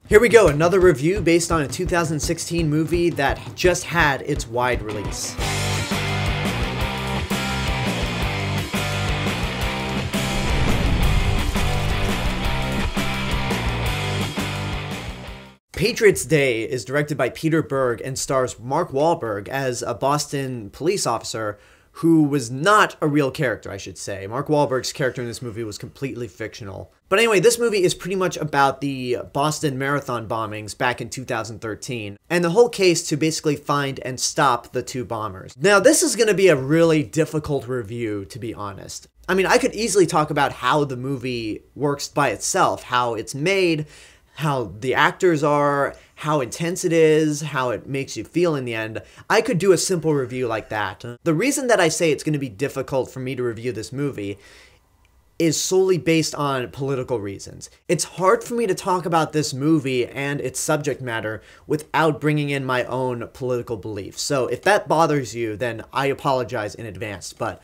Here we go, another review based on a 2016 movie that just had its wide release. Patriots Day is directed by Peter Berg and stars Mark Wahlberg as a Boston police officer who was not a real character, I should say. Mark Wahlberg's character in this movie was completely fictional. But anyway, this movie is pretty much about the Boston Marathon bombings back in 2013, and the whole case to basically find and stop the two bombers. Now, this is going to be a really difficult review, to be honest. I mean, I could easily talk about how the movie works by itself, how it's made, how the actors are, how intense it is, how it makes you feel in the end. I could do a simple review like that. The reason that I say it's going to be difficult for me to review this movie is solely based on political reasons. It's hard for me to talk about this movie and its subject matter without bringing in my own political beliefs. So if that bothers you, then I apologize in advance, but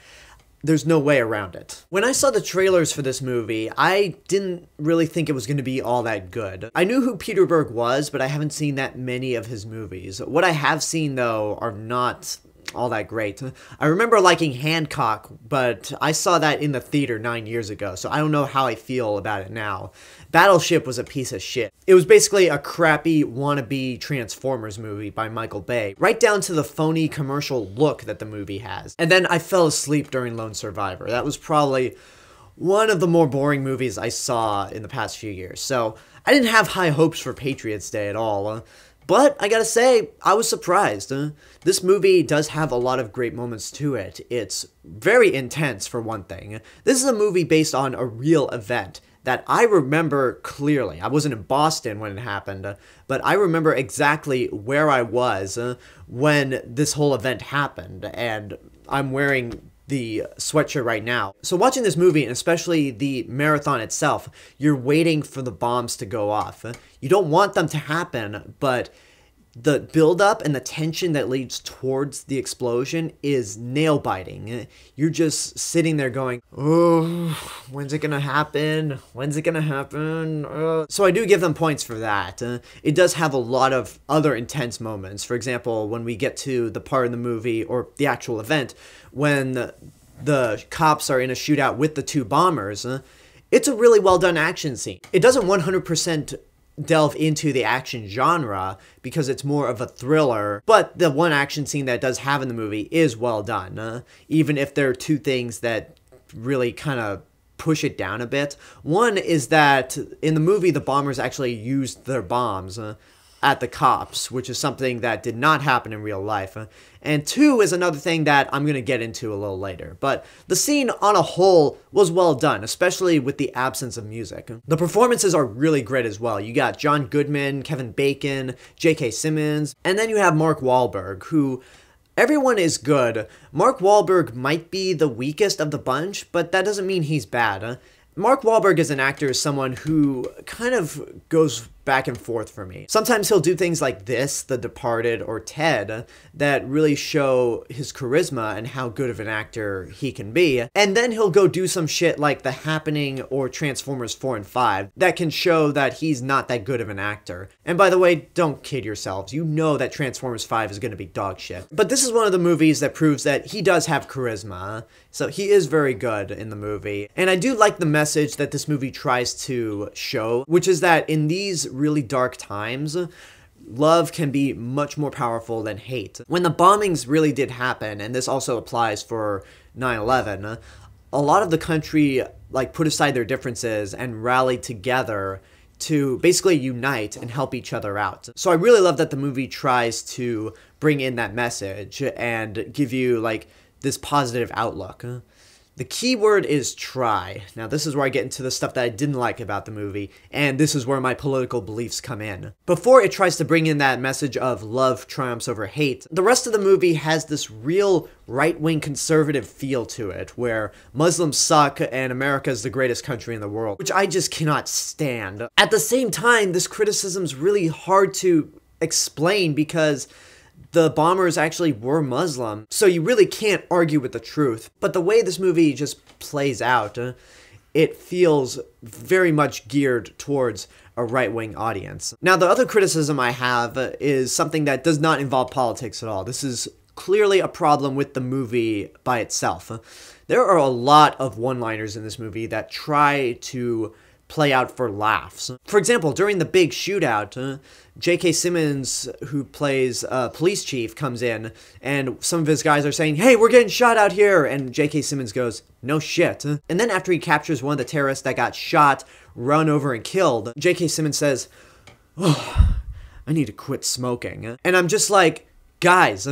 there's no way around it. When I saw the trailers for this movie, I didn't really think it was going to be all that good. I knew who Peter Berg was, but I haven't seen that many of his movies. What I have seen, though, are not all that great. I remember liking Hancock, but I saw that in the theater 9 years ago, so I don't know how I feel about it now. Battleship was a piece of shit. It was basically a crappy wannabe Transformers movie by Michael Bay, right down to the phony commercial look that the movie has. And then I fell asleep during Lone Survivor. That was probably one of the more boring movies I saw in the past few years. So I didn't have high hopes for Patriots Day at all. But I gotta say, I was surprised. This movie does have a lot of great moments to it. It's very intense, for one thing. This is a movie based on a real event that I remember clearly. I wasn't in Boston when it happened, but I remember exactly where I was when this whole event happened, and I'm wearing the sweatshirt right now. So watching this movie, and especially the marathon itself, you're waiting for the bombs to go off. You don't want them to happen, but the buildup and the tension that leads towards the explosion is nail-biting. You're just sitting there going, oh, when's it gonna happen? When's it gonna happen? So I do give them points for that. It does have a lot of other intense moments. For example, when we get to the part in the movie, or the actual event, when the cops are in a shootout with the two bombers, it's a really well-done action scene. It doesn't 100% delve into the action genre because it's more of a thriller, but the one action scene that it does have in the movie is well done, even if there are two things that really kind of push it down a bit. One is that in the movie the bombers actually used their bombs at the cops, which is something that did not happen in real life. And two is another thing that I'm going to get into a little later. But the scene on a whole was well done, especially with the absence of music. The performances are really great as well. You got John Goodman, Kevin Bacon, J.K. Simmons, and then you have Mark Wahlberg, who everyone is good. Mark Wahlberg might be the weakest of the bunch, but that doesn't mean he's bad. Mark Wahlberg as an actor is someone who kind of goes back and forth for me. Sometimes he'll do things like this, The Departed, or Ted, that really show his charisma and how good of an actor he can be. And then he'll go do some shit like The Happening or Transformers 4 and 5 that can show that he's not that good of an actor. And by the way, don't kid yourselves. You know that Transformers 5 is going to be dog shit. But this is one of the movies that proves that he does have charisma. So he is very good in the movie. And I do like the message that this movie tries to show, which is that in these really dark times, love can be much more powerful than hate. When the bombings really did happen, and this also applies for 9/11, a lot of the country put aside their differences and rallied together to basically unite and help each other out. So I really love that the movie tries to bring in that message and give you this positive outlook. The key word is try. Now this is where I get into the stuff that I didn't like about the movie, and this is where my political beliefs come in. Before it tries to bring in that message of love triumphs over hate, the rest of the movie has this real right-wing conservative feel to it, where Muslims suck and America is the greatest country in the world, which I just cannot stand. At the same time, this criticism's really hard to explain because the bombers actually were Muslim, so you really can't argue with the truth. But the way this movie just plays out, it feels very much geared towards a right-wing audience. Now, the other criticism I have is something that does not involve politics at all. This is clearly a problem with the movie by itself. There are a lot of one-liners in this movie that try to play out for laughs. For example, during the big shootout, J.K. Simmons, who plays police chief, comes in, and some of his guys are saying, "Hey, we're getting shot out here," and J.K. Simmons goes, "No shit." And then after he captures one of the terrorists that got shot, run over, and killed, J.K. Simmons says, "Oh, I need to quit smoking." And I'm just like, guys,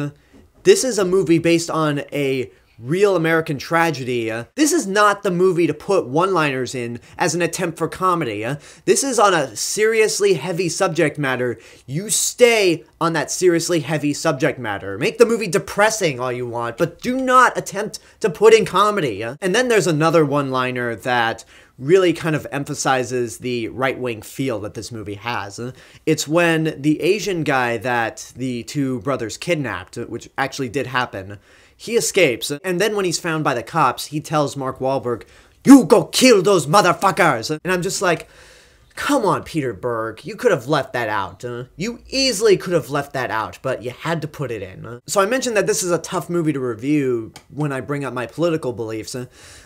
this is a movie based on a real American tragedy. This is not the movie to put one-liners in as an attempt for comedy. This is on a seriously heavy subject matter. You stay on that seriously heavy subject matter. Make the movie depressing all you want, but do not attempt to put in comedy. And then there's another one-liner that really kind of emphasizes the right-wing feel that this movie has. It's when the Asian guy that the two brothers kidnapped, which actually did happen, he escapes, and then when he's found by the cops, he tells Mark Wahlberg, "You go kill those motherfuckers!" And I'm just like, come on, Peter Berg, you could have left that out. You easily could have left that out, but you had to put it in. So I mentioned that this is a tough movie to review when I bring up my political beliefs,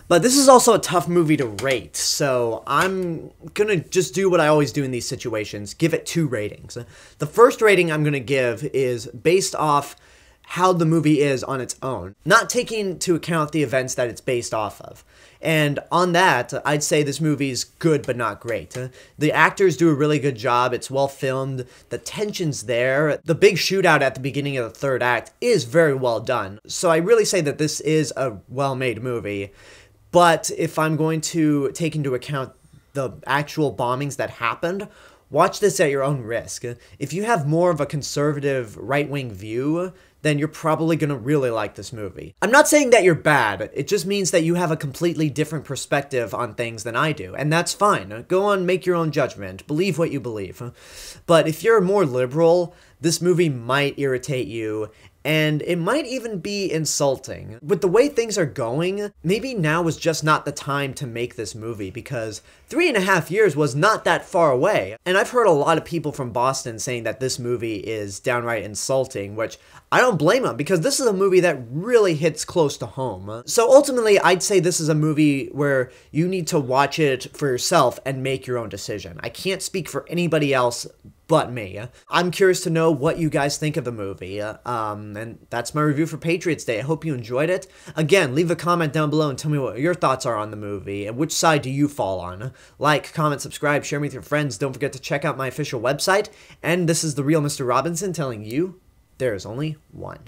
but this is also a tough movie to rate, so I'm gonna just do what I always do in these situations, give it 2 ratings. The first rating I'm gonna give is based off how the movie is on its own, not taking into account the events that it's based off of. And on that, I'd say this movie's good but not great. The actors do a really good job, it's well filmed, the tension's there, the big shootout at the beginning of the 3rd act is very well done. So I really say that this is a well-made movie, but if I'm going to take into account the actual bombings that happened, watch this at your own risk. If you have more of a conservative right-wing view, then you're probably gonna really like this movie. I'm not saying that you're bad, it just means that you have a completely different perspective on things than I do, and that's fine. Go on, make your own judgment, believe what you believe. But if you're more liberal, this movie might irritate you, and it might even be insulting. With the way things are going, maybe now was just not the time to make this movie, because 3.5 years was not that far away. And I've heard a lot of people from Boston saying that this movie is downright insulting, which I don't blame them, because this is a movie that really hits close to home. So ultimately, I'd say this is a movie where you need to watch it for yourself and make your own decision. I can't speak for anybody else but me. I'm curious to know what you guys think of the movie, and that's my review for Patriots Day. I hope you enjoyed it. Again, leave a comment down below and tell me what your thoughts are on the movie, and which side do you fall on. Like, comment, subscribe, share me with your friends. Don't forget to check out my official website, and this is the real Mr. Robinson telling you, there is only one.